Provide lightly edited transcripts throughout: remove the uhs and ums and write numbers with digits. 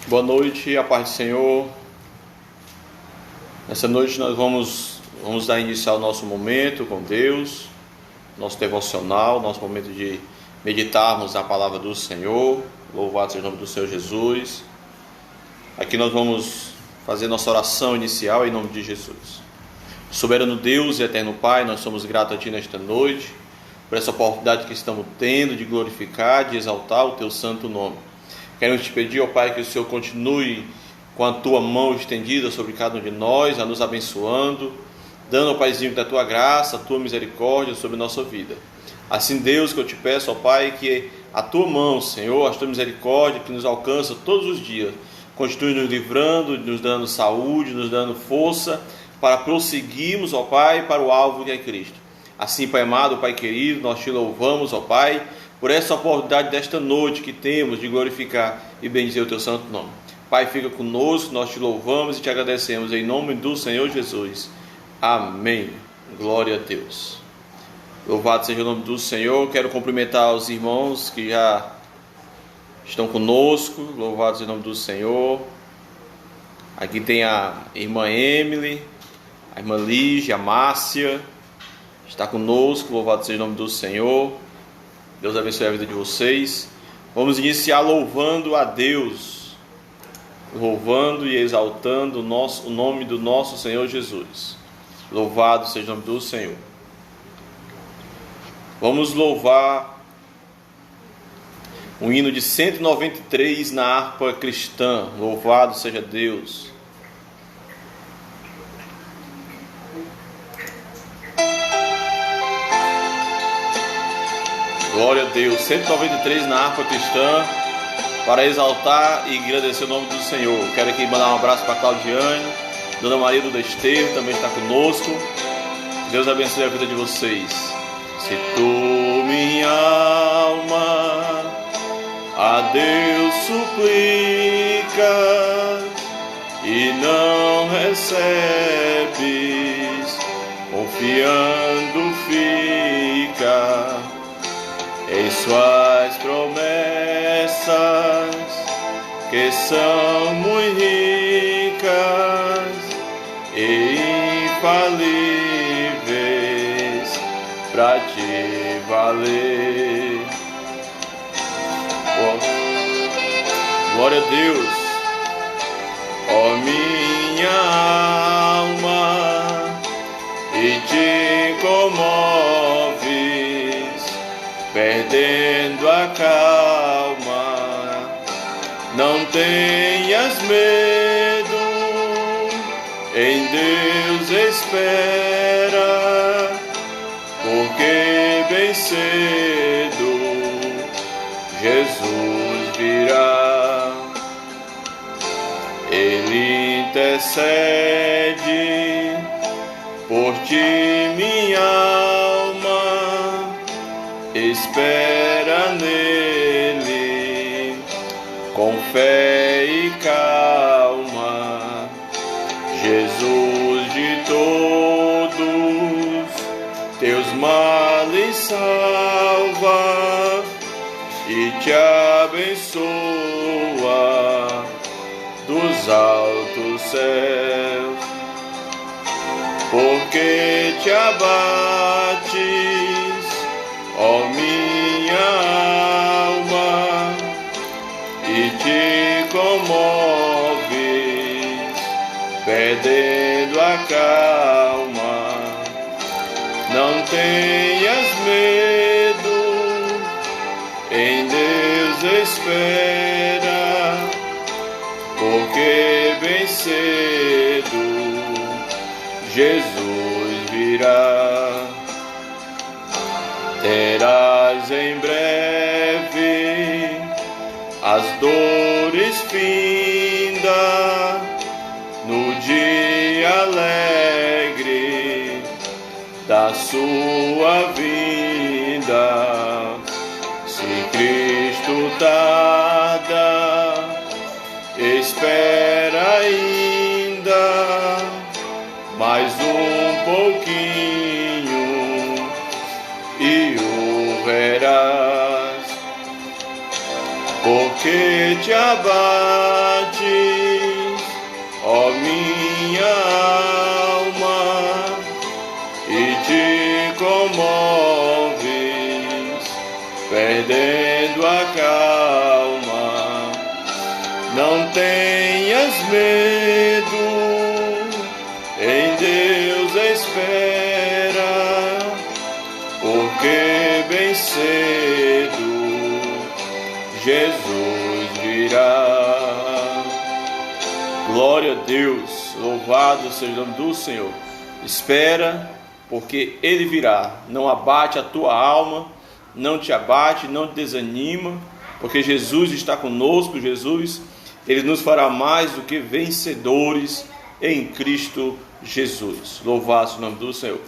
Boa noite, a paz do Senhor. Nessa noite nós vamos dar início ao nosso momento com Deus, nosso devocional, nosso momento de meditarmos a palavra do Senhor. Louvado seja o nome do Senhor Jesus. Aqui nós vamos fazer nossa oração inicial em nome de Jesus. Soberano Deus e eterno Pai, nós somos gratos a Ti nesta noite, por essa oportunidade que estamos tendo de glorificar, de exaltar o Teu santo nome. Queremos Te pedir, ó Pai, que o Senhor continue com a Tua mão estendida sobre cada um de nós, a nos abençoando, dando, ó Paizinho, da Tua graça, a Tua misericórdia sobre a nossa vida. Assim, Deus, que eu Te peço, ó Pai, que a Tua mão, Senhor, a Tua misericórdia que nos alcança todos os dias, continue nos livrando, nos dando saúde, nos dando força, para prosseguirmos, ó Pai, para o alvo que é Cristo. Assim, Pai amado, Pai querido, nós Te louvamos, ó Pai, por essa oportunidade desta noite que temos de glorificar e bendizer o Teu santo nome. Pai, fica conosco, nós Te louvamos e Te agradecemos em nome do Senhor Jesus. Amém. Glória a Deus. Louvado seja o nome do Senhor. Quero cumprimentar os irmãos que já estão conosco. Louvado seja o nome do Senhor. Aqui tem a irmã Emily, a irmã Lígia, a Márcia, está conosco. Louvado seja o nome do Senhor. Deus abençoe a vida de vocês. Vamos iniciar louvando a Deus, louvando e exaltando o nome do nosso Senhor Jesus. Louvado seja o nome do Senhor. Vamos louvar o hino de 193 na harpa cristã. Louvado seja Deus. Glória a Deus. 193 na harpa cristã, para exaltar e agradecer o nome do Senhor. Quero aqui mandar um abraço para Claudiane, Dona Maria do Desterro também está conosco. Deus abençoe a vida de vocês. Se tu, minha alma, a Deus suplicas e não recebes, confiando fica em suas promessas, que são muito ricas e infalíveis, para te valer. Glória a Deus. Ó minha alma, e te comoves, perdendo a calma. Não tenhas medo, em Deus espera, porque bem cedo Jesus virá. Ele intercede por ti, minha alma, espera nele com fé e calma. Jesus de todos teus males salva e te abençoa dos altos céus. Porque te abates, ó minha alma, e te comoves, perdendo a calma. Não tenhas medo, em Deus espera, porque bem cedo Jesus virá. Terás em breve as dores finda, no dia alegre da sua vinda. Se Cristo tarda, espera ainda mais um pouquinho e o verás. porque te abates, ó minha alma, e te comoves, perdendo a calma. Não tenhas medo, em Deus espera, porque bem cedo Jesus virá. Glória a Deus, louvado seja o nome do Senhor. Espera, porque Ele virá. Não abate a tua alma, não te abate, não te desanima, porque Jesus está conosco. Jesus, Ele nos fará mais do que vencedores em Cristo Jesus. Louvado seja o nome do Senhor.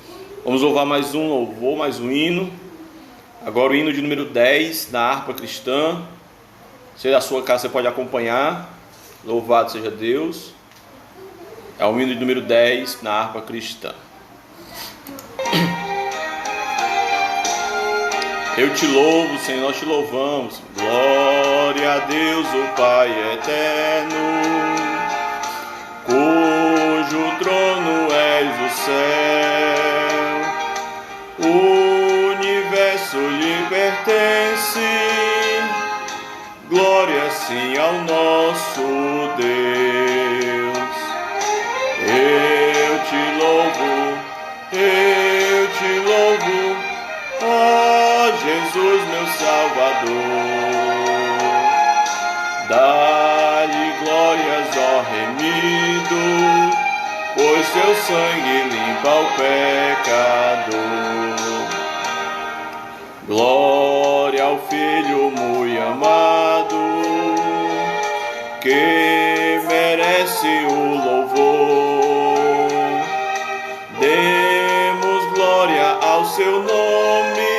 Vamos louvar mais um louvor, mais um hino. Agora o hino de número 10 na harpa cristã. Se da sua casa você pode acompanhar. Louvado seja Deus. É o hino de número 10 na harpa cristã. Eu te louvo, Senhor, nós te louvamos. Glória a Deus, o Pai eterno, cujo trono és o céu. O universo lhe pertence. Glória sim ao nosso Deus. Eu te louvo, ó Jesus meu Salvador. Dá-lhe glórias, ó remido, pois seu sangue limpa o pecador. Glória ao Filho muito amado, que merece o louvor. Demos glória ao seu nome,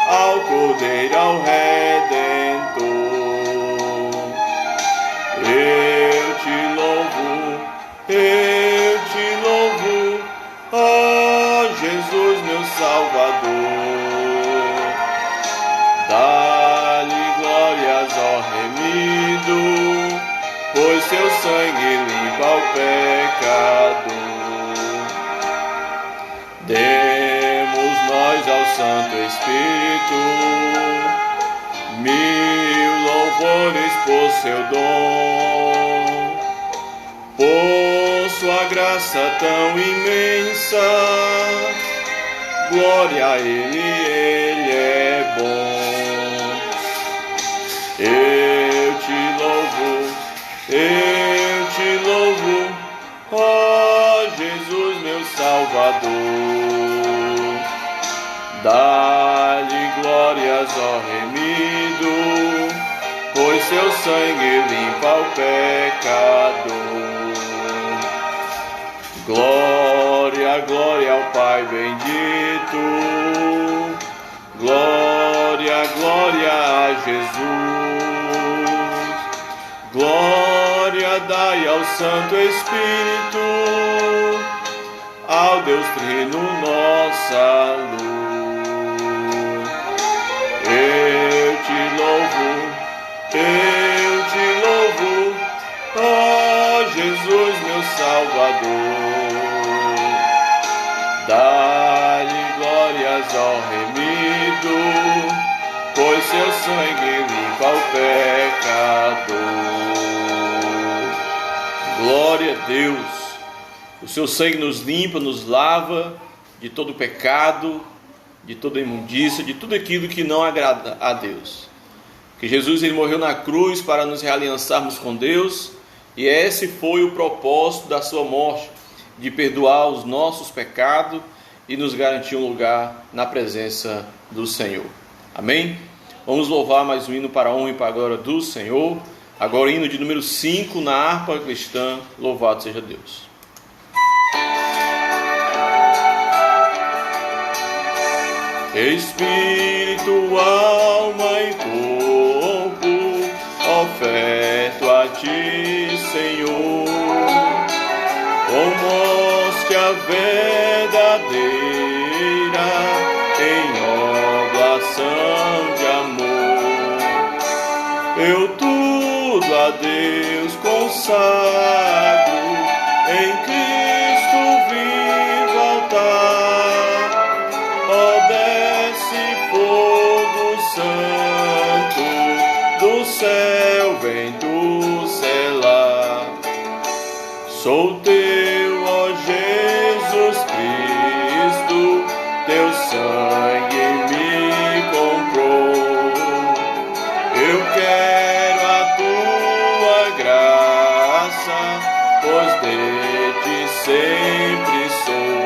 ao Cordeiro, ao Redentor. Eu te louvo, ó Jesus meu Salvador. Dá-lhe glórias, ó remido, pois seu sangue limpa o pecador. Demos nós ao Santo Espírito 1000 louvores por seu dom, por sua graça tão imensa. Glória a Ele é bom. Eu te louvo, ó Jesus meu Salvador. Dá-lhe glórias, ó remido, pois seu sangue limpa o pecador. Glória, glória ao Pai bendito. Glória, glória a Jesus. Glória dai ao Santo Espírito, ao Deus Trino nossa luz. Eu te louvo, ó Jesus meu Salvador. Dá-lhe glórias ao remido, pois seu sangue limpa o pecador. Glória a Deus. O seu sangue nos limpa, nos lava de todo pecado, de toda imundícia, de tudo aquilo que não agrada a Deus. Que Jesus ele morreu na cruz para nos realiançarmos com Deus, e esse foi o propósito da sua morte, de perdoar os nossos pecados e nos garantir um lugar na presença do Senhor. Amém? Vamos louvar mais um hino para a honra e para a glória do Senhor. Agora o hino de número 5 na harpa cristã. Louvado seja Deus. Espírito, alma e corpo, oferto a ti, Senhor, como hóstia verdadeira, em oblação de amor. Eu tudo a Deus consagro, em Cristo vim voltar. Ó, desce fogo santo, do céu vem tu selar. Sou teu, ó Jesus Cristo, teu sangue me comprou. Eu quero a tua graça, pois de ti sempre sou.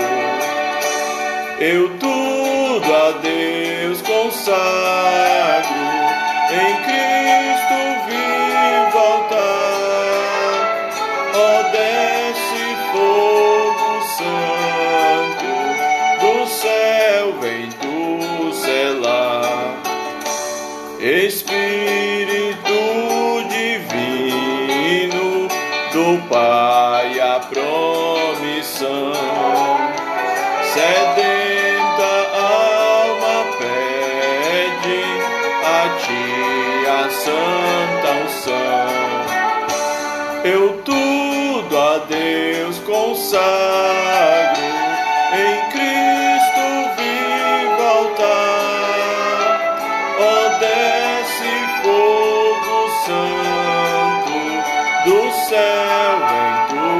Eu tudo a Deus consagro, em Cristo vim voltar. Ó, desce fogo santo, do céu vem tu selar. Espírito divino, do Pai a promissão, sedenta alma pede a ti a santa unção. Eu tudo a Deus consagro, em Cristo vim voltar. Ó, desce fogo santo, do céu vem tu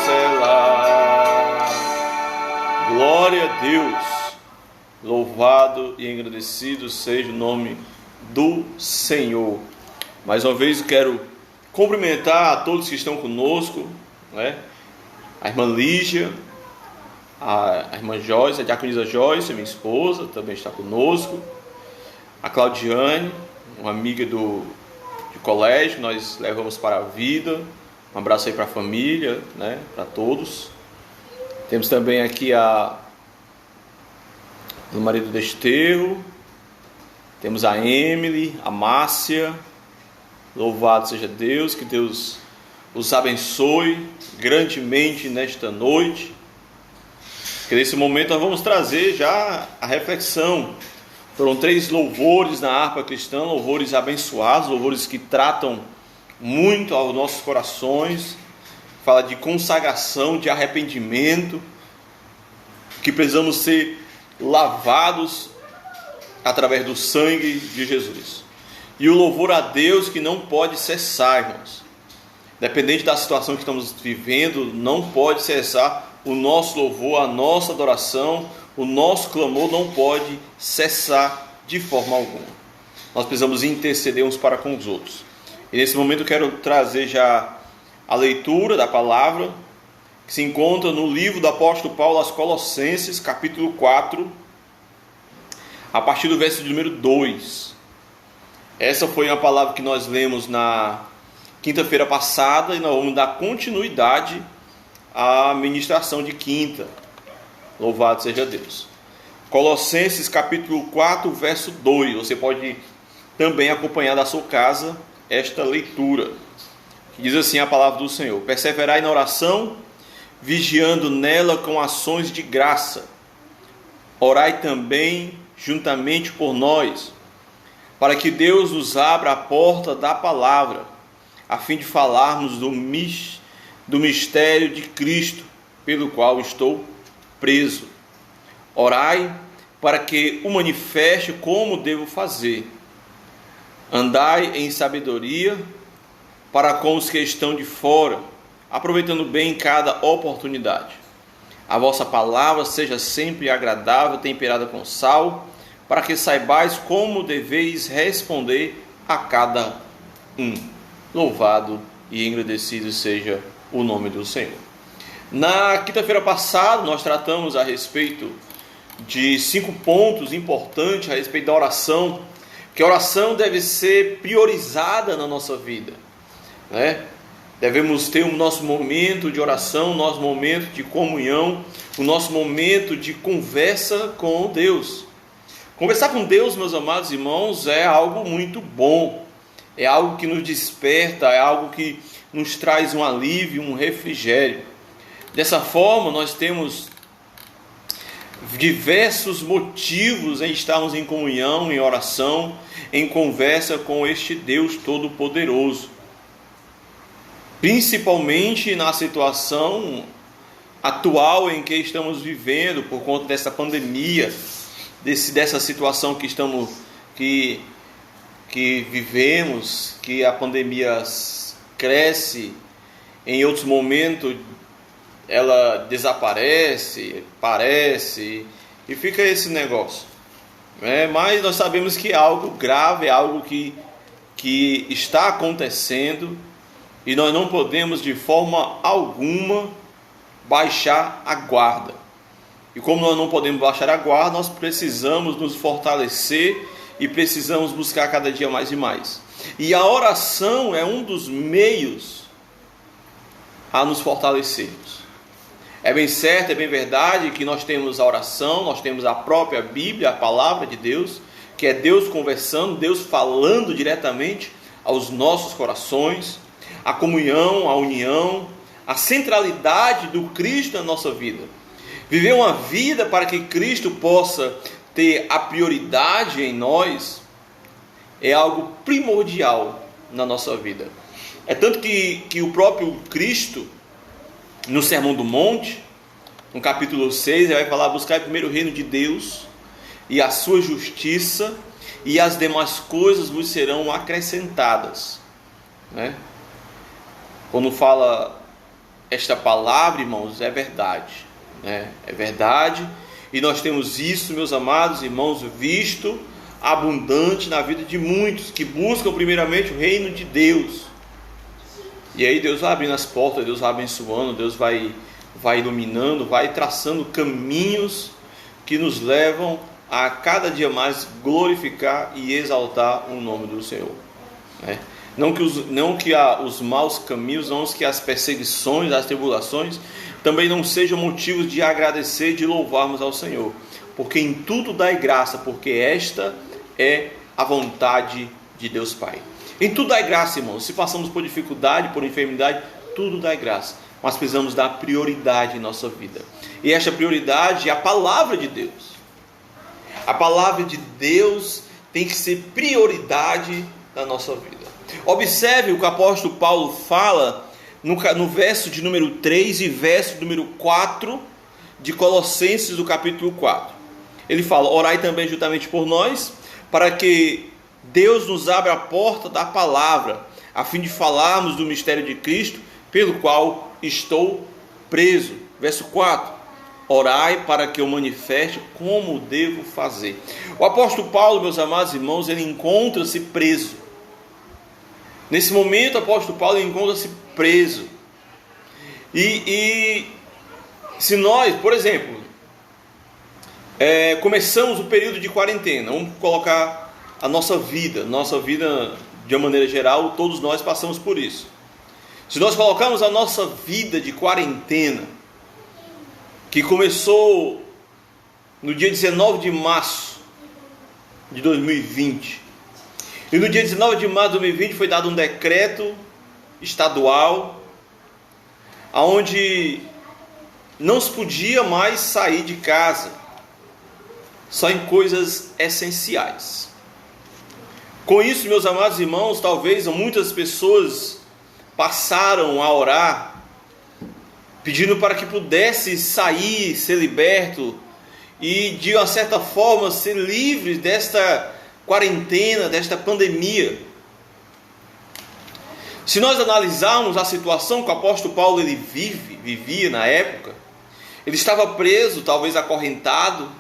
selar. Glória a Deus, louvado e agradecido seja o nome do Senhor. Mais uma vez eu quero cumprimentar a todos que estão conosco, né? A irmã Lígia, a irmã Joyce, a diaconisa Joyce, minha esposa, também está conosco. A Claudiane, uma amiga de colégio, nós levamos para a vida. Um abraço aí para a família, né? Para todos. Temos também aqui o marido Desterro. Temos a Emily, a Márcia. Louvado seja Deus, que Deus os abençoe grandemente nesta noite. Que nesse momento nós vamos trazer já a reflexão. Foram 3 louvores na harpa cristã, louvores abençoados, louvores que tratam muito aos nossos corações. Fala de consagração, de arrependimento, que precisamos ser lavados através do sangue de Jesus. E o louvor a Deus que não pode cessar, irmãos. Dependente da situação que estamos vivendo, não pode cessar o nosso louvor, a nossa adoração, o nosso clamor não pode cessar de forma alguma. Nós precisamos interceder uns para com os outros. E nesse momento eu quero trazer já a leitura da palavra, que se encontra no livro do apóstolo Paulo aos Colossenses, capítulo 4, a partir do verso de número 2. Essa foi uma palavra que nós lemos na quinta-feira passada e nós vamos dar continuidade à ministração de quinta. Louvado seja Deus. Colossenses capítulo 4, verso 2. Você pode também acompanhar da sua casa esta leitura, que diz assim a palavra do Senhor: perseverai na oração, vigiando nela com ações de graça. Orai também juntamente por nós, para que Deus nos abra a porta da palavra, a fim de falarmos do mistério de Cristo, pelo qual estou preso. Orai para que o manifeste como devo fazer. Andai em sabedoria para com os que estão de fora, aproveitando bem cada oportunidade. A vossa palavra seja sempre agradável, temperada com sal, para que saibais como deveis responder a cada um. Louvado e engrandecido seja o nome do Senhor. Na quinta-feira passada, nós tratamos a respeito de 5 pontos importantes a respeito da oração, que a oração deve ser priorizada na nossa vida, né? Devemos ter o nosso momento de oração, o nosso momento de comunhão, o nosso momento de conversa com Deus. Conversar com Deus, meus amados irmãos, é algo muito bom, é algo que nos desperta, é algo que nos traz um alívio, um refrigério. Dessa forma, nós temos diversos motivos em estarmos em comunhão, em oração, em conversa com este Deus Todo-Poderoso. Principalmente na situação atual em que estamos vivendo, por conta dessa pandemia, dessa situação que vivemos, que a pandemia cresce, em outros momentos ela desaparece, parece, e fica esse negócio. Mas nós sabemos que é algo grave, é algo que está acontecendo, e nós não podemos de forma alguma baixar a guarda. E como nós não podemos baixar a guarda, nós precisamos nos fortalecer e precisamos buscar cada dia mais e mais. E a oração é um dos meios a nos fortalecermos. É bem certo, é bem verdade que nós temos a oração, nós temos a própria Bíblia, a palavra de Deus, que é Deus conversando, Deus falando diretamente aos nossos corações, a comunhão, a união, a centralidade do Cristo na nossa vida. Viver uma vida para que Cristo possa ter a prioridade em nós é algo primordial na nossa vida. É tanto que o próprio Cristo, no Sermão do Monte, no capítulo 6, ele vai falar: buscar primeiro o reino de Deus e a sua justiça, e as demais coisas vos serão acrescentadas. Quando fala esta palavra, irmãos, é verdade. É verdade, e nós temos isso, meus amados irmãos, visto abundante na vida de muitos que buscam primeiramente o reino de Deus. E aí Deus vai abrindo as portas, Deus vai abençoando, Deus vai iluminando, vai traçando caminhos que nos levam a cada dia mais glorificar e exaltar o nome do Senhor. Não que os maus caminhos, não que as perseguições, as tribulações também não sejam motivos de agradecer, de louvarmos ao Senhor, porque em tudo dai graça, porque esta é a vontade de Deus Pai. Em tudo dai graça, irmãos. Se passamos por dificuldade, por enfermidade, tudo dai graça, mas precisamos dar prioridade em nossa vida, e esta prioridade é a palavra de Deus. A palavra de Deus tem que ser prioridade da nossa vida. Observe o que o apóstolo Paulo fala no verso de número 3 e verso número 4 de Colossenses, do capítulo 4. Ele fala: orai também juntamente por nós, para que Deus nos abra a porta da palavra, a fim de falarmos do mistério de Cristo, pelo qual estou preso. Verso 4: orai para que eu manifeste como devo fazer. O apóstolo Paulo, meus amados irmãos, ele encontra-se preso. Nesse momento, o apóstolo Paulo encontra-se preso. E se nós, por exemplo, começamos o período de quarentena, vamos colocar a nossa vida de uma maneira geral, todos nós passamos por isso. Se nós colocarmos a nossa vida de quarentena, que começou no dia 19 de março de 2020, e no dia 19 de março de 2020 foi dado um decreto estadual, onde não se podia mais sair de casa, só em coisas essenciais. Com isso, meus amados irmãos, talvez muitas pessoas passaram a orar, pedindo para que pudesse sair, ser liberto, e de uma certa forma ser livres desta quarentena, desta pandemia. Se nós analisarmos a situação que o apóstolo Paulo vivia na época, ele estava preso, talvez acorrentado,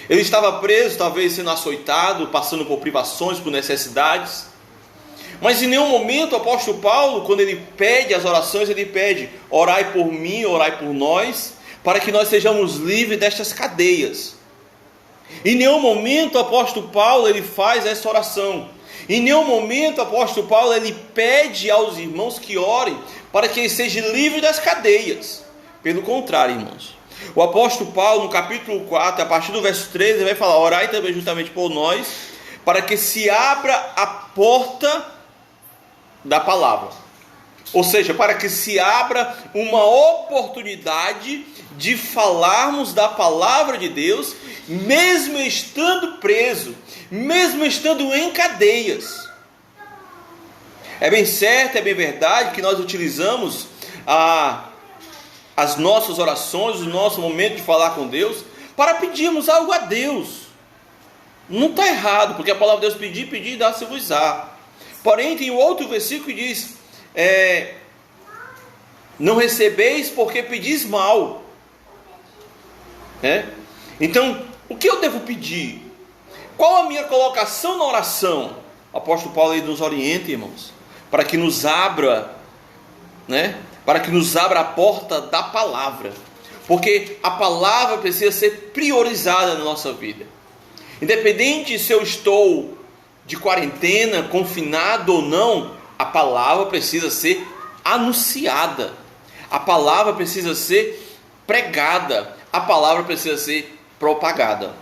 ele estava preso, talvez sendo açoitado, passando por privações, por necessidades. Mas em nenhum momento o apóstolo Paulo, quando ele pede as orações, ele pede: orai por mim, orai por nós, para que nós sejamos livres destas cadeias. Em nenhum momento o apóstolo Paulo ele faz essa oração. Em nenhum momento o apóstolo Paulo ele pede aos irmãos que orem para que eles sejam livres das cadeias. Pelo contrário, irmãos, o apóstolo Paulo, no capítulo 4, a partir do verso 13, ele vai falar: orai também justamente por nós, para que se abra a porta da palavra. Ou seja, para que se abra uma oportunidade de falarmos da palavra de Deus, mesmo estando preso, mesmo estando em cadeias. É bem certo, é bem verdade que nós utilizamos as nossas orações, o nosso momento de falar com Deus, para pedirmos algo a Deus. Não está errado, porque a palavra de Deus pedir e dá-se-vos-á. Porém, tem outro versículo que diz: não recebeis porque pedis mal. Então, o que eu devo pedir? Qual a minha colocação na oração? O apóstolo Paulo aí nos orienta, irmãos, para que nos abra, para que nos abra a porta da palavra, porque a palavra precisa ser priorizada na nossa vida. Independente se eu estou de quarentena, confinado ou não, a palavra precisa ser anunciada, a palavra precisa ser pregada, a palavra precisa ser propagada.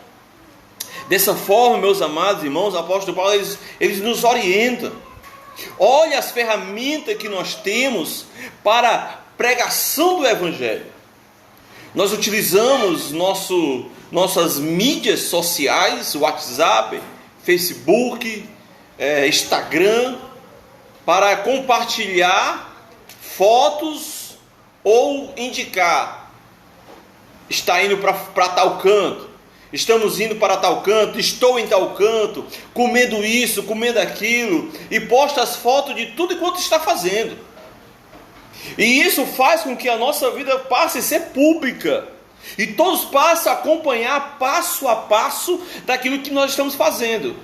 Dessa forma, meus amados irmãos, o apóstolo Paulo eles nos orientam. Olha as ferramentas que nós temos para a pregação do Evangelho. Nós utilizamos nossas mídias sociais, WhatsApp, Facebook, Instagram, para compartilhar fotos ou indicar: está indo para tal canto, estamos indo para tal canto, estou em tal canto, comendo isso, comendo aquilo, e posta as fotos de tudo enquanto está fazendo. E isso faz com que a nossa vida passe a ser pública, e todos passam a acompanhar passo a passo daquilo que nós estamos fazendo.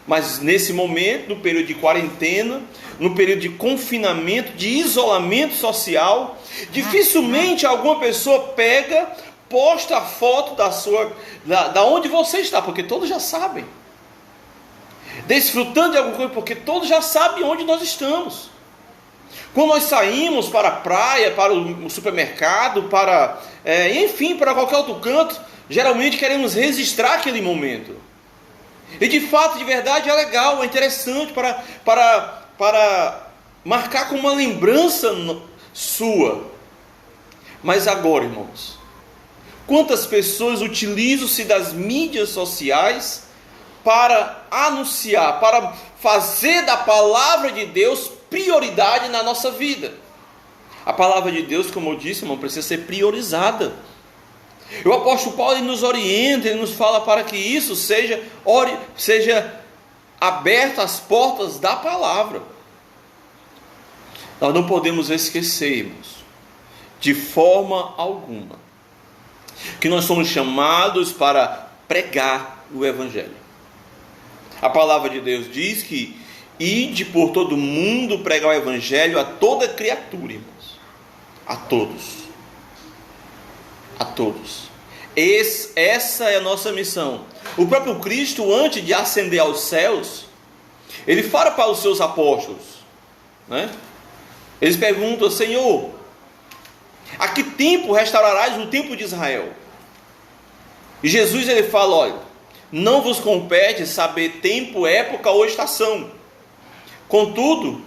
Mas nesse momento, no período de quarentena, no período de confinamento, de isolamento social, dificilmente alguma pessoa posta a foto da onde você está, porque todos já sabem. Desfrutando de alguma coisa, porque todos já sabem onde nós estamos. Quando nós saímos para a praia, para o supermercado, enfim, para qualquer outro canto, geralmente queremos registrar aquele momento. E de fato, de verdade, é legal, é interessante para marcar como uma lembrança sua. Mas agora, irmãos, quantas pessoas utilizam-se das mídias sociais para anunciar, para fazer da palavra de Deus prioridade na nossa vida? A palavra de Deus, como eu disse, irmão, precisa ser priorizada. O apóstolo Paulo nos orienta, ele nos fala para que isso seja aberto as portas da palavra. Nós não podemos esquecer, irmãos, de forma alguma, que nós somos chamados para pregar o Evangelho. A palavra de Deus diz que ide por todo mundo pregar o Evangelho a toda criatura, irmãos. A todos. A todos. Essa é a nossa missão. O próprio Cristo, antes de ascender aos céus, ele fala para os seus apóstolos, Eles perguntam: Senhor, a que tempo restaurarás o templo de Israel? E Jesus ele fala: olha, não vos compete saber tempo, época ou estação. Contudo,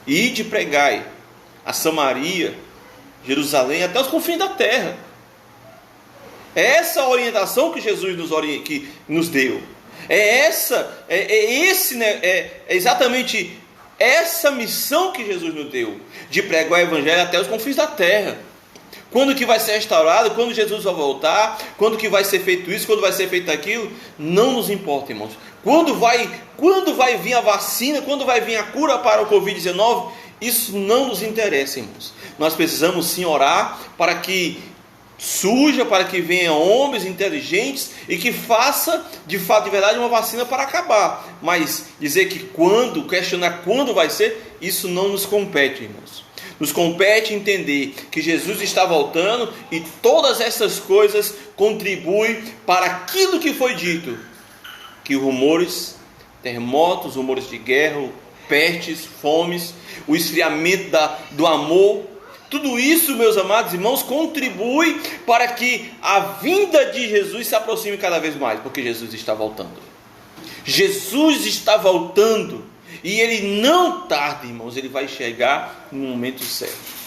ide e pregai a Samaria, Jerusalém, até os confins da terra. É essa a orientação que Jesus nos deu. É exatamente essa missão que Jesus nos deu, de pregar o Evangelho até os confins da terra. Quando que vai ser restaurado? Quando Jesus vai voltar? Quando que vai ser feito isso? Quando vai ser feito aquilo? Não nos importa, irmãos. Quando vai vir a vacina? Quando vai vir a cura para o Covid-19? Isso não nos interessa, irmãos. Nós precisamos sim orar para que surja, para que venham homens inteligentes e que faça de fato, de verdade, uma vacina para acabar. Mas dizer que questionar quando vai ser, isso não nos compete, irmãos. Nos compete entender que Jesus está voltando e todas essas coisas contribuem para aquilo que foi dito, que rumores, terremotos, rumores de guerra, pestes, fomes, o esfriamento do amor, tudo isso, meus amados irmãos, contribui para que a vinda de Jesus se aproxime cada vez mais, porque Jesus está voltando. Jesus está voltando. E ele não tarda, irmãos, ele vai chegar no momento certo.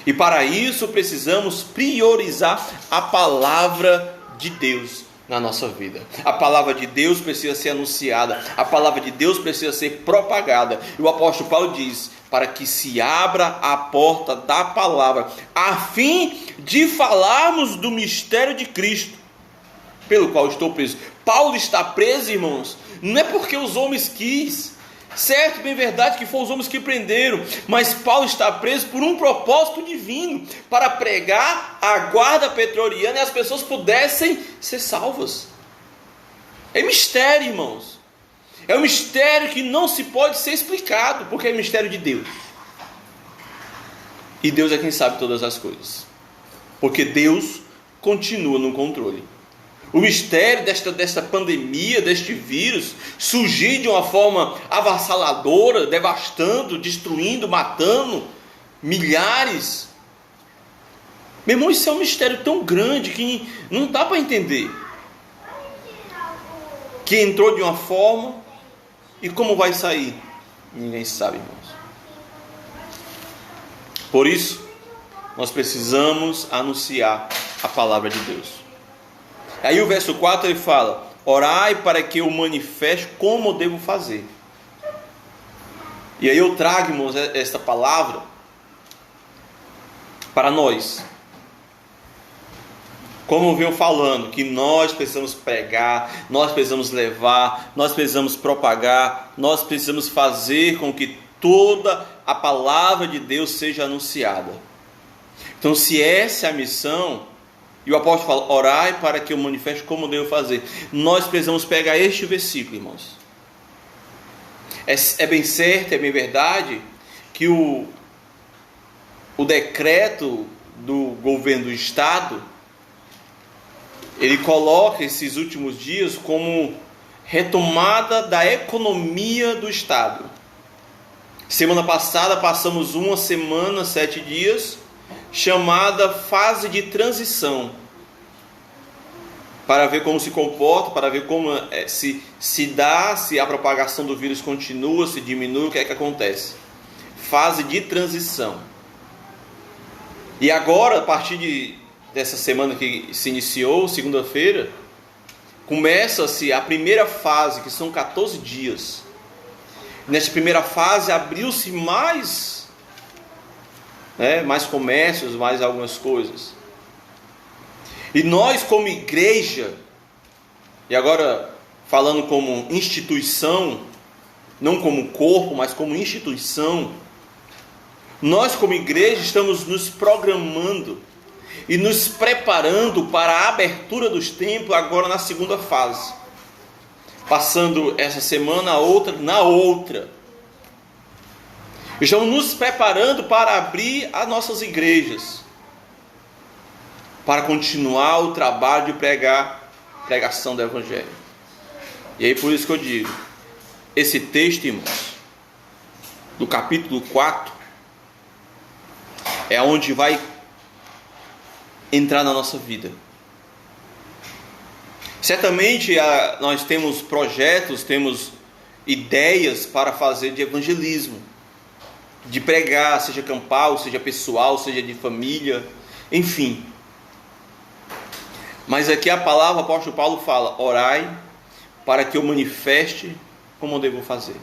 E para isso precisamos priorizar a palavra de Deus na nossa vida. A palavra de Deus precisa ser anunciada, a palavra de Deus precisa ser propagada. E o apóstolo Paulo diz: para que se abra a porta da palavra, a fim de falarmos do mistério de Cristo, pelo qual estou preso. Paulo está preso, irmãos, não é porque os homens quis. Certo, bem verdade que foram os homens que prenderam, mas Paulo está preso por um propósito divino, para pregar a guarda pretoriana e as pessoas pudessem ser salvas. É mistério, irmãos. É um mistério que não se pode ser explicado, porque é mistério de Deus. E Deus é quem sabe todas as coisas, porque Deus continua no controle. O mistério desta pandemia, deste vírus, surgir de uma forma avassaladora, devastando, destruindo, matando milhares. Meu irmão, isso é um mistério tão grande que não dá para entender. Que entrou de uma forma e como vai sair, ninguém sabe, irmãos. Por isso, nós precisamos anunciar a palavra de Deus. Aí o verso 4 ele fala: orai para que eu manifeste como devo fazer. E aí eu trago, irmãos, esta palavra para nós. Como eu venho falando, que nós precisamos pregar, nós precisamos levar, nós precisamos propagar, nós precisamos fazer com que toda a palavra de Deus seja anunciada. Então, se essa é a missão, e o apóstolo fala: orai para que eu manifeste como devo fazer, nós precisamos pegar este versículo, irmãos. É bem certo, é bem verdade, que o decreto do governo do Estado, ele coloca esses últimos dias como retomada da economia do Estado. Semana passada passamos uma semana, 7 dias, chamada fase de transição, para ver como se comporta, para ver como se dá, se a propagação do vírus continua, se diminui, o que é que acontece. Fase de transição. E agora, a partir dessa semana que se iniciou, segunda-feira, começa-se a primeira fase, que são 14 dias. Nessa primeira fase abriu-se mais comércios, mais algumas coisas. E nós como igreja, e agora falando como instituição, não como corpo, mas como instituição, nós como igreja estamos nos programando e nos preparando para a abertura dos templos agora na segunda fase. Passando essa semana, a outra, na outra. Estamos nos preparando para abrir as nossas igrejas, para continuar o trabalho de pregação do Evangelho. E aí por isso que eu digo, esse texto, irmãos, do capítulo 4, é onde vai entrar na nossa vida. Certamente nós temos projetos, temos ideias para fazer de evangelismo, de pregar, seja campal, seja pessoal, seja de família, enfim. Mas aqui a palavra, o apóstolo Paulo fala: orai para que eu manifeste como eu devo fazer.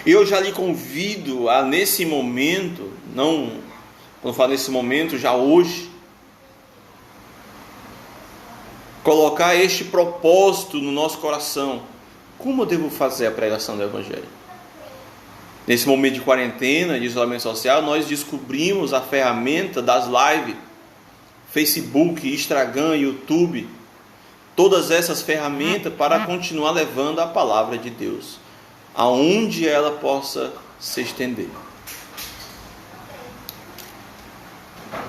Eu já lhe convido a, nesse momento, não, quando eu falo nesse momento, já hoje, colocar este propósito no nosso coração. Como eu devo fazer a pregação do Evangelho? Nesse momento de quarentena, de isolamento social, nós descobrimos a ferramenta das lives, Facebook, Instagram, YouTube, todas essas ferramentas para continuar levando a palavra de Deus aonde ela possa se estender.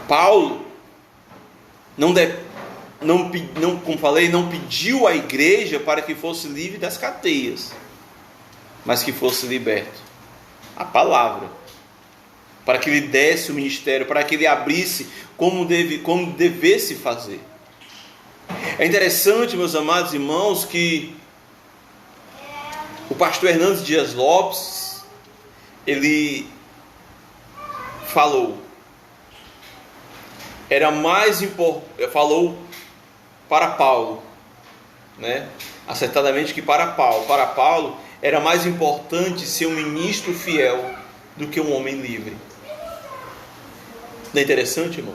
Paulo como falei, não pediu à igreja para que fosse livre das cadeias, mas que fosse liberto. A palavra, para que lhe desse o ministério, para que ele abrisse como devesse fazer. É interessante, meus amados irmãos, que O pastor Hernandes Dias Lopes, ele falou, falou para Paulo, né? Acertadamente que para Paulo era mais importante ser um ministro fiel do que um homem livre. Não é interessante, irmão?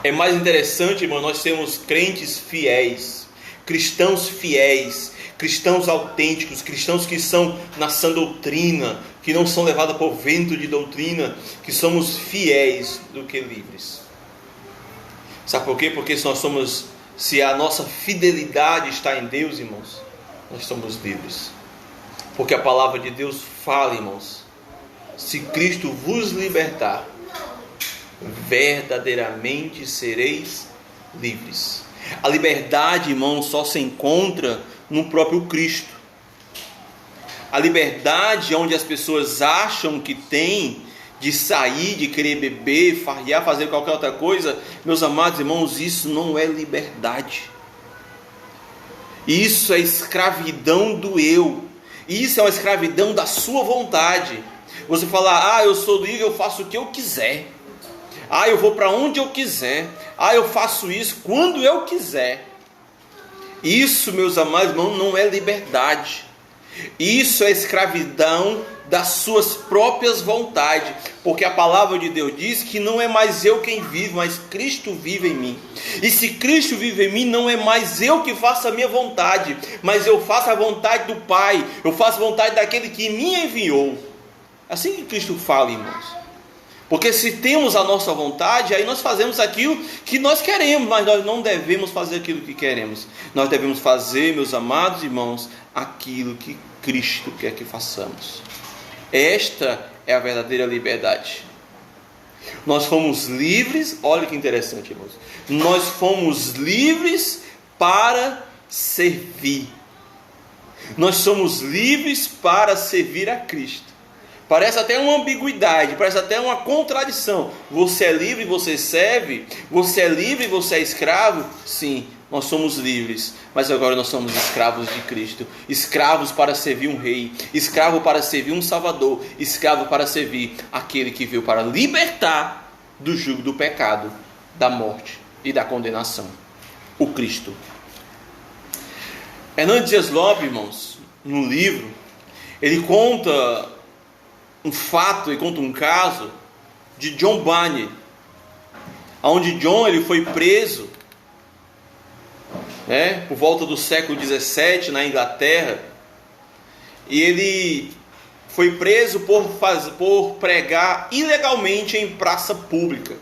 É mais interessante, irmão, nós sermos crentes fiéis, cristãos autênticos, cristãos que são na sã doutrina, que não são levados por vento de doutrina, que somos fiéis do que livres. Sabe por quê? Porque se a nossa fidelidade está em Deus, irmãos, nós somos livres. Porque a palavra de Deus fala, irmãos, se Cristo vos libertar, verdadeiramente sereis livres. A liberdade, irmão, só se encontra no próprio Cristo. A liberdade onde as pessoas acham que tem de sair, de querer beber, farrear, fazer qualquer outra coisa, meus amados irmãos, isso não é liberdade. Isso é escravidão do eu. Isso é uma escravidão da sua vontade. Você falar, eu sou livre, eu faço o que eu quiser. Eu vou para onde eu quiser. Eu faço isso quando eu quiser. Isso, meus amados irmãos, não é liberdade. Isso é escravidão das suas próprias vontades. Porque a palavra de Deus diz que não é mais eu quem vive, mas Cristo vive em mim. E se Cristo vive em mim, não é mais eu que faço a minha vontade, mas eu faço a vontade do Pai. Eu faço a vontade daquele que me enviou. Assim que Cristo fala, irmãos. Porque se temos a nossa vontade, aí nós fazemos aquilo que nós queremos, mas nós não devemos fazer aquilo que queremos. Nós devemos fazer, meus amados irmãos, aquilo que Cristo quer que façamos. Esta é a verdadeira liberdade. Nós fomos livres, olha que interessante, irmãos. Nós fomos livres para servir. Nós somos livres para servir a Cristo. Parece até uma ambiguidade, parece até uma contradição. Você é livre, você serve. Você é livre, você é escravo. Sim, nós somos livres, mas agora nós somos escravos de Cristo. Escravos para servir um rei, escravo para servir um salvador, escravo para servir aquele que veio para libertar do jugo do pecado, da morte e da condenação, o Cristo. Hernandes Dias Lopes, irmãos, no livro, ele conta um fato, e conta um caso de John Bunyan, onde John ele foi preso, por volta do século 17 na Inglaterra, e ele foi preso por pregar ilegalmente em praça pública.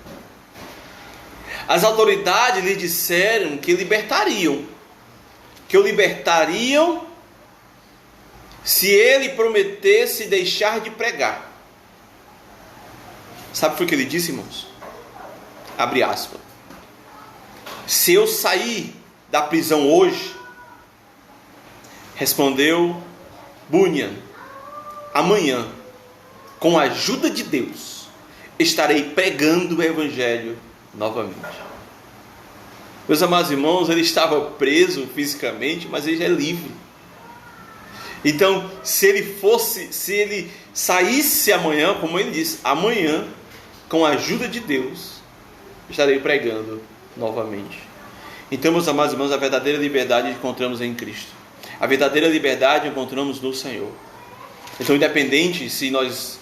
As autoridades lhe disseram que o libertariam se ele prometesse deixar de pregar. Sabe o que ele disse, irmãos? Abre aspas. Se eu sair da prisão hoje, respondeu Bunyan, amanhã, com a ajuda de Deus, estarei pregando o Evangelho novamente. Meus amados irmãos, ele estava preso fisicamente, mas ele é livre. Então, se ele saísse amanhã, como ele disse, amanhã, com a ajuda de Deus, estarei pregando novamente. Então, meus amados irmãos, a verdadeira liberdade encontramos em Cristo. A verdadeira liberdade encontramos no Senhor. Então, independente se nós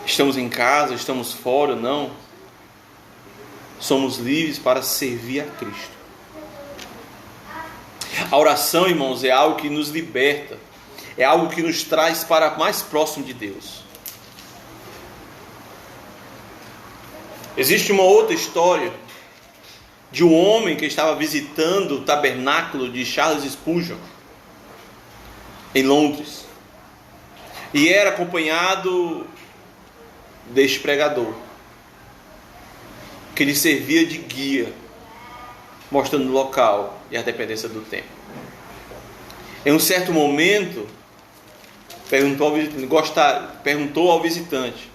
estamos em casa, estamos fora, não, somos livres para servir a Cristo. A oração, irmãos, é algo que nos liberta, é algo que nos traz para mais próximo de Deus. Existe uma outra história de um homem que estava visitando o tabernáculo de Charles Spurgeon em Londres, e era acompanhado deste pregador, que lhe servia de guia, mostrando o local e a dependência do templo. Em um certo momento, perguntou ao visitante: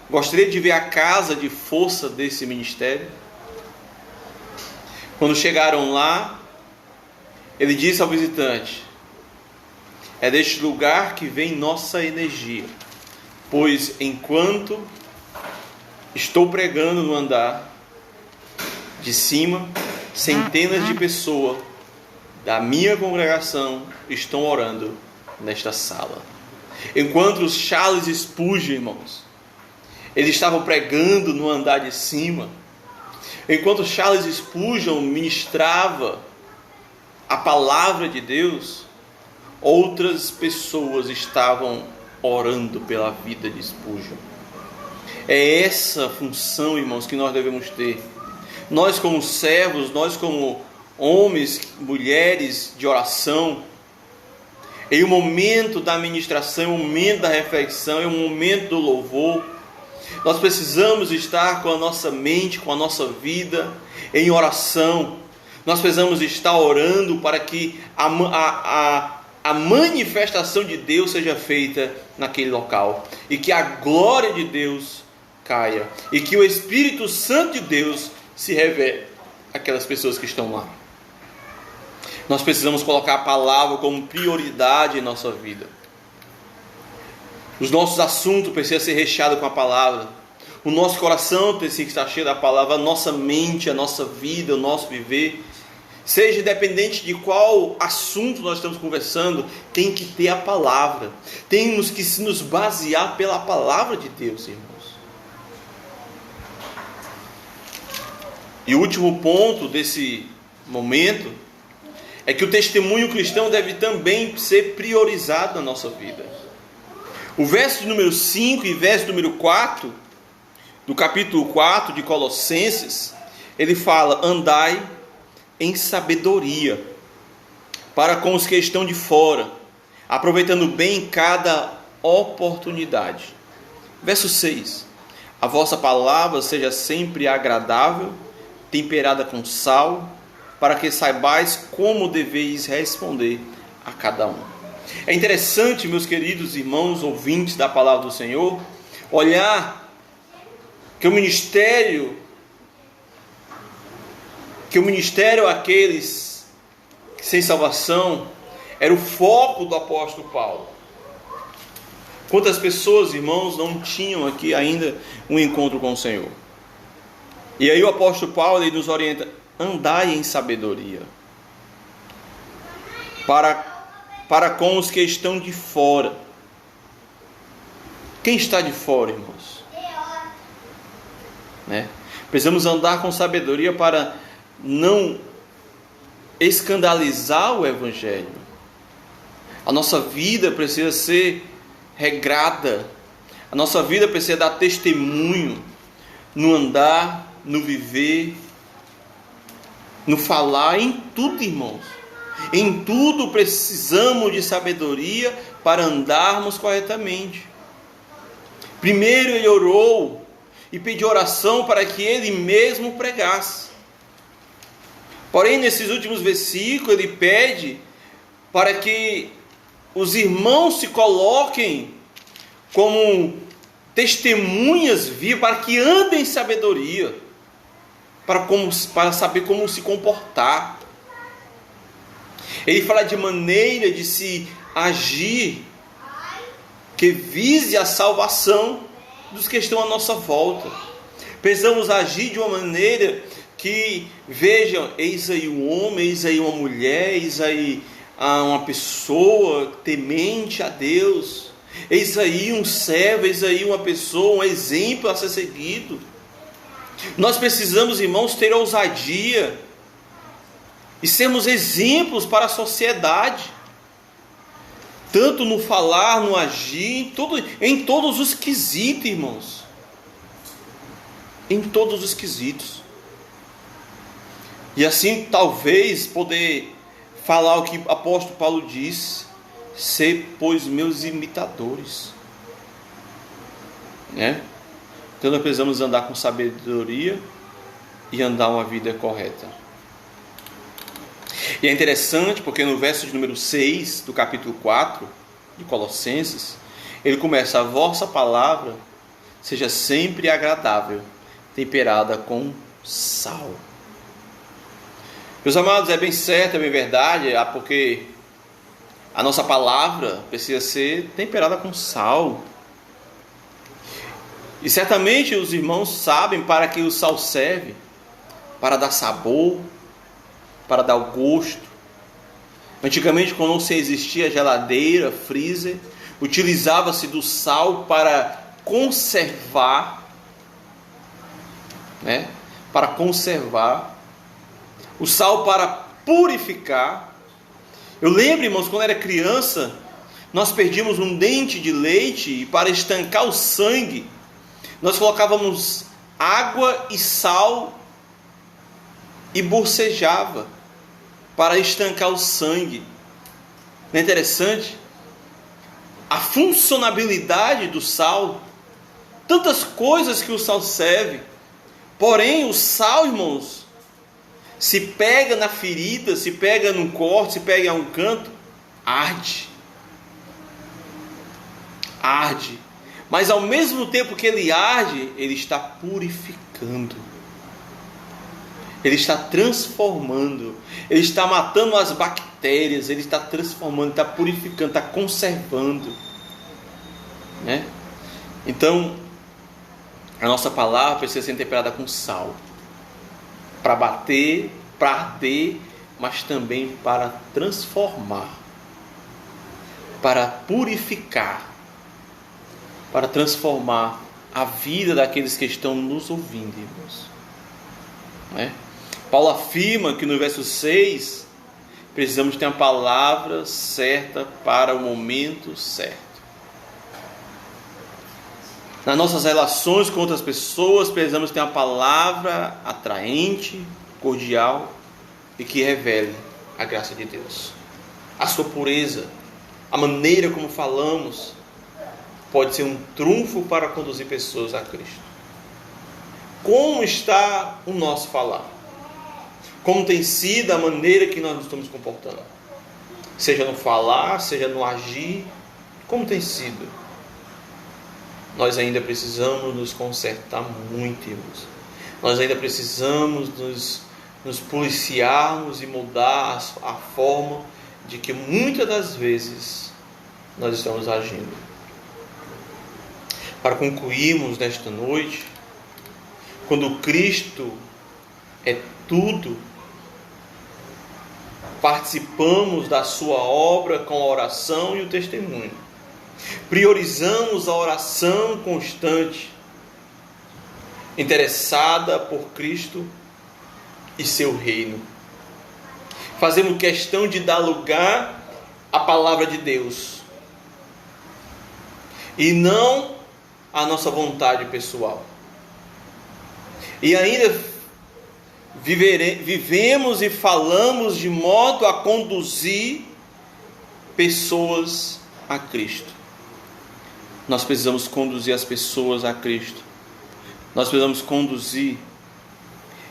gostaria de ver a casa de força desse ministério? Quando chegaram lá, Ele disse ao visitante: é deste lugar que vem nossa energia, pois enquanto estou pregando no andar de cima, centenas de pessoas da minha congregação estão orando nesta sala. Enquanto os Charles Spurgeon, irmãos, eles estavam pregando no andar de cima, enquanto Charles Spurgeon ministrava a palavra de Deus, outras pessoas estavam orando pela vida de Spurgeon. É essa função, irmãos, que nós devemos ter. Nós como servos, nós como homens, mulheres de oração, em um momento da ministração, em um momento da reflexão, em um momento do louvor, nós precisamos estar com a nossa mente, com a nossa vida em oração. Nós precisamos estar orando para que a manifestação de Deus seja feita naquele local, e que a glória de Deus caia, e que o Espírito Santo de Deus se revele àquelas pessoas que estão lá. Nós precisamos colocar a palavra como prioridade em nossa vida. Os nossos assuntos precisam ser recheados com a palavra. O nosso coração precisa estar cheio da palavra. A nossa mente, a nossa vida, o nosso viver, seja independente de qual assunto nós estamos conversando, tem que ter a palavra. Temos que nos basear pela palavra de Deus, irmãos. E o último ponto desse momento é que o testemunho cristão deve também ser priorizado na nossa vida. O verso número 5 e verso número 4, do capítulo 4 de Colossenses, ele fala: andai em sabedoria para com os que estão de fora, aproveitando bem cada oportunidade. Verso 6: a vossa palavra seja sempre agradável, temperada com sal, para que saibais como deveis responder a cada um. É interessante, meus queridos irmãos, ouvintes da palavra do Senhor, olhar que o ministério àqueles sem salvação era o foco do apóstolo Paulo. Quantas pessoas, irmãos, não tinham aqui ainda um encontro com o Senhor? E aí o apóstolo Paulo, ele nos orienta: andai em sabedoria para com os que estão de fora. Quem está de fora, irmãos? Precisamos andar com sabedoria para não escandalizar o Evangelho. A nossa vida precisa ser regrada. A nossa vida precisa dar testemunho no andar, no viver, no falar, em tudo, irmãos. Em tudo precisamos de sabedoria para andarmos corretamente. Primeiro ele orou e pediu oração para que ele mesmo pregasse. Porém, nesses últimos versículos, ele pede para que os irmãos se coloquem como testemunhas vivas, para que andem em sabedoria, para saber como se comportar. Ele fala de maneira de se agir que vise a salvação dos que estão à nossa volta. Precisamos agir de uma maneira que vejam: eis aí um homem, eis aí uma mulher, eis aí uma pessoa temente a Deus, eis aí um servo, eis aí uma pessoa, um exemplo a ser seguido. Nós precisamos, irmãos, ter ousadia e sermos exemplos para a sociedade, tanto no falar, no agir, em todos os quesitos, irmãos. Em todos os quesitos. E assim, talvez, poder falar o que o apóstolo Paulo disse: ser, pois, meus imitadores. Então nós precisamos andar com sabedoria e andar uma vida correta. E é interessante porque no verso de número 6 do capítulo 4 de Colossenses, ele começa: a vossa palavra seja sempre agradável, temperada com sal. Meus amados, é bem certo, é bem verdade, porque a nossa palavra precisa ser temperada com sal. E certamente os irmãos sabem para que o sal serve: para dar sabor, para dar o gosto. Antigamente, quando não se existia geladeira, freezer, utilizava-se do sal para conservar, né? Para conservar. O sal para purificar. Eu lembro, irmãos, quando era criança, nós perdíamos um dente de leite e para estancar o sangue, nós colocávamos água e sal e bocejava para estancar o sangue. Não é interessante? A funcionalidade do sal, tantas coisas que o sal serve. Porém, o sal, irmãos, se pega na ferida, se pega num corte, se pega em um canto, arde. Arde. Mas ao mesmo tempo que ele arde, ele está purificando. Ele está transformando. Ele está matando as bactérias. Ele está transformando, está purificando, está conservando. Né? Então, a nossa palavra precisa ser temperada com sal. Para bater, para arder, mas também para transformar. Para purificar. Para transformar a vida daqueles que estão nos ouvindo, irmãos. Né? Paulo afirma que no verso 6, precisamos ter uma palavra certa para o momento certo. Nas nossas relações com outras pessoas, precisamos ter uma palavra atraente, cordial e que revele a graça de Deus. A sua pureza, a maneira como falamos, pode ser um trunfo para conduzir pessoas a Cristo. Como está o nosso falar? Como tem sido a maneira que nós nos estamos comportando? Seja no falar, seja no agir, como tem sido? Nós ainda precisamos nos consertar muito, irmãos. Nós ainda precisamos nos policiarmos e mudar a forma de que muitas das vezes nós estamos agindo. Para concluirmos nesta noite, quando Cristo é tudo, participamos da sua obra com a oração e o testemunho. Priorizamos a oração constante, interessada por Cristo e seu reino. Fazemos questão de dar lugar à palavra de Deus e não à nossa vontade pessoal. E ainda vivemos e falamos de modo a conduzir pessoas a Cristo. Nós precisamos conduzir as pessoas a Cristo. Nós precisamos conduzir.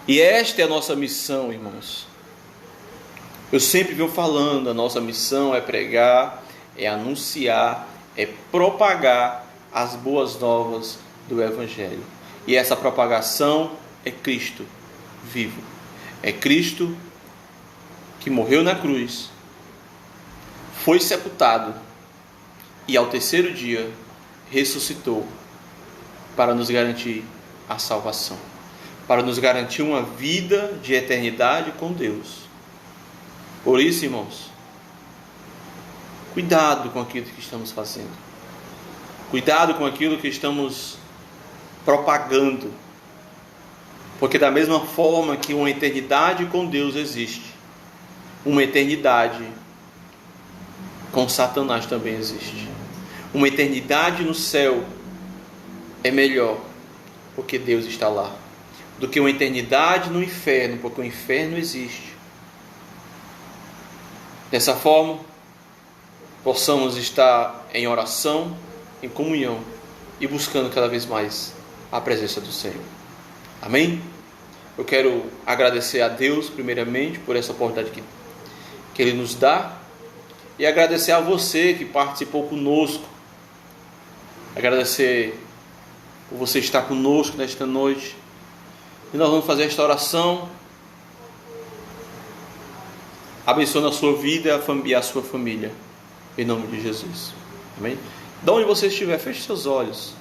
E esta é a nossa missão, irmãos. Eu sempre venho falando, a nossa missão é pregar, é anunciar, é propagar as boas novas do Evangelho. E essa propagação é Cristo vivo. É Cristo que morreu na cruz, foi sepultado e ao terceiro dia ressuscitou para nos garantir a salvação, para nos garantir uma vida de eternidade com Deus. Por isso, irmãos, cuidado com aquilo que estamos fazendo. Cuidado com aquilo que estamos propagando. Porque da mesma forma que uma eternidade com Deus existe, uma eternidade com Satanás também existe. Uma eternidade no céu é melhor, porque Deus está lá, do que uma eternidade no inferno, porque o inferno existe. Dessa forma, possamos estar em oração, em comunhão e buscando cada vez mais a presença do Senhor. Amém? Eu quero agradecer a Deus, primeiramente, por essa oportunidade que Ele nos dá, e agradecer a você que participou conosco. Agradecer por você estar conosco nesta noite. E nós vamos fazer esta oração Abençoa a sua vida e a sua família. Em nome de Jesus. Amém? De onde você estiver, feche seus olhos.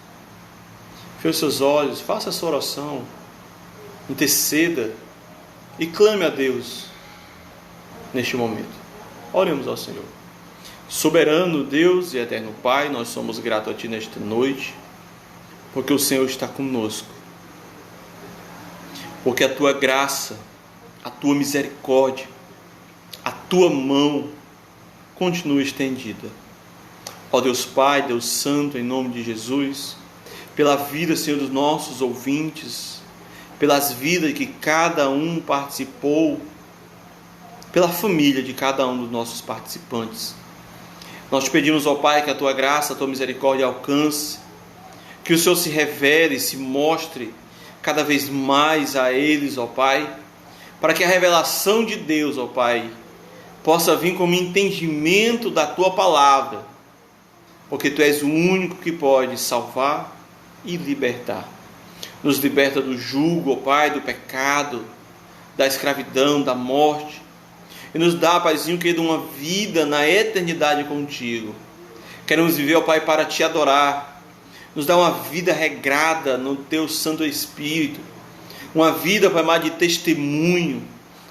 Feche seus olhos, faça a sua oração. Interceda e clame a Deus neste momento. Oremos ao Senhor. Soberano Deus e eterno Pai, nós somos gratos a Ti nesta noite, porque o Senhor está conosco. Porque a Tua graça, a Tua misericórdia, a Tua mão continua estendida. Ó Deus Pai, Deus Santo, em nome de Jesus, pela vida, Senhor, dos nossos ouvintes, pelas vidas que cada um participou, pela família de cada um dos nossos participantes. Nós te pedimos, ó Pai, que a Tua graça, a Tua misericórdia alcance, que o Senhor se revele, se mostre cada vez mais a eles, ó Pai, para que a revelação de Deus, ó Pai, possa vir como entendimento da Tua palavra, porque Tu és o único que pode salvar e libertar. Nos liberta do jugo, ó Pai, do pecado, da escravidão, da morte, e nos dá, Paizinho querido, uma vida na eternidade contigo. Queremos viver, ó Pai, para Te adorar. Nos dá uma vida regrada no Teu Santo Espírito, uma vida, Pai amado, de testemunho,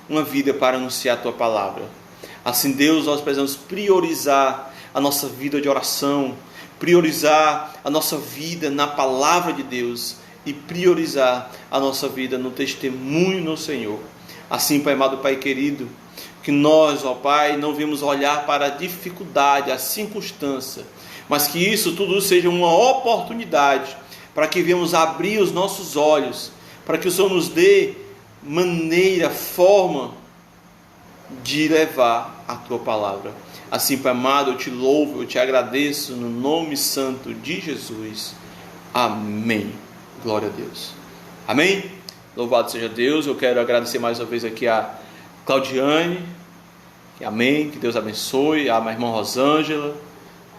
uma vida para anunciar a Tua palavra. Assim, Deus, nós precisamos priorizar a nossa vida de oração, priorizar a nossa vida na palavra de Deus e priorizar a nossa vida no testemunho no Senhor. Assim, Pai amado, Pai querido, que nós, ó Pai, não vimos olhar para a dificuldade, a circunstância, mas que isso tudo seja uma oportunidade para que venhamos abrir os nossos olhos, para que o Senhor nos dê maneira, forma de levar a Tua palavra. Assim, Pai amado, eu Te louvo, eu Te agradeço no nome santo de Jesus. Amém. Glória a Deus. Amém? Louvado seja Deus. Eu quero agradecer mais uma vez aqui a Claudiane. Amém. Que Deus abençoe. A minha irmã Rosângela.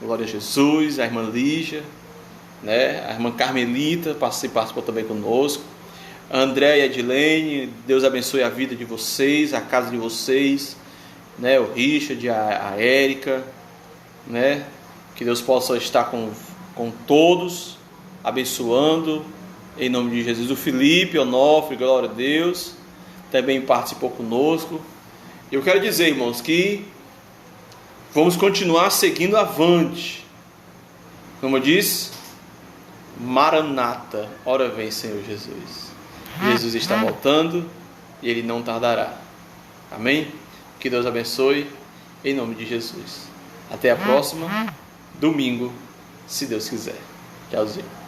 Glória a Jesus. A irmã Lígia, né? A irmã Carmelita participou também conosco. A André e a Edilene. Deus abençoe a vida de vocês, a casa de vocês, né? O Richard, a Érica, né? Que Deus possa estar com todos, abençoando em nome de Jesus. O Felipe, Onofre, glória a Deus, também participou conosco. Eu quero dizer, irmãos, que vamos continuar seguindo avante. Como eu disse, Maranata, ora vem, Senhor Jesus. Jesus está voltando e Ele não tardará. Amém? Que Deus abençoe em nome de Jesus. Até a próxima, domingo, se Deus quiser. Tchauzinho.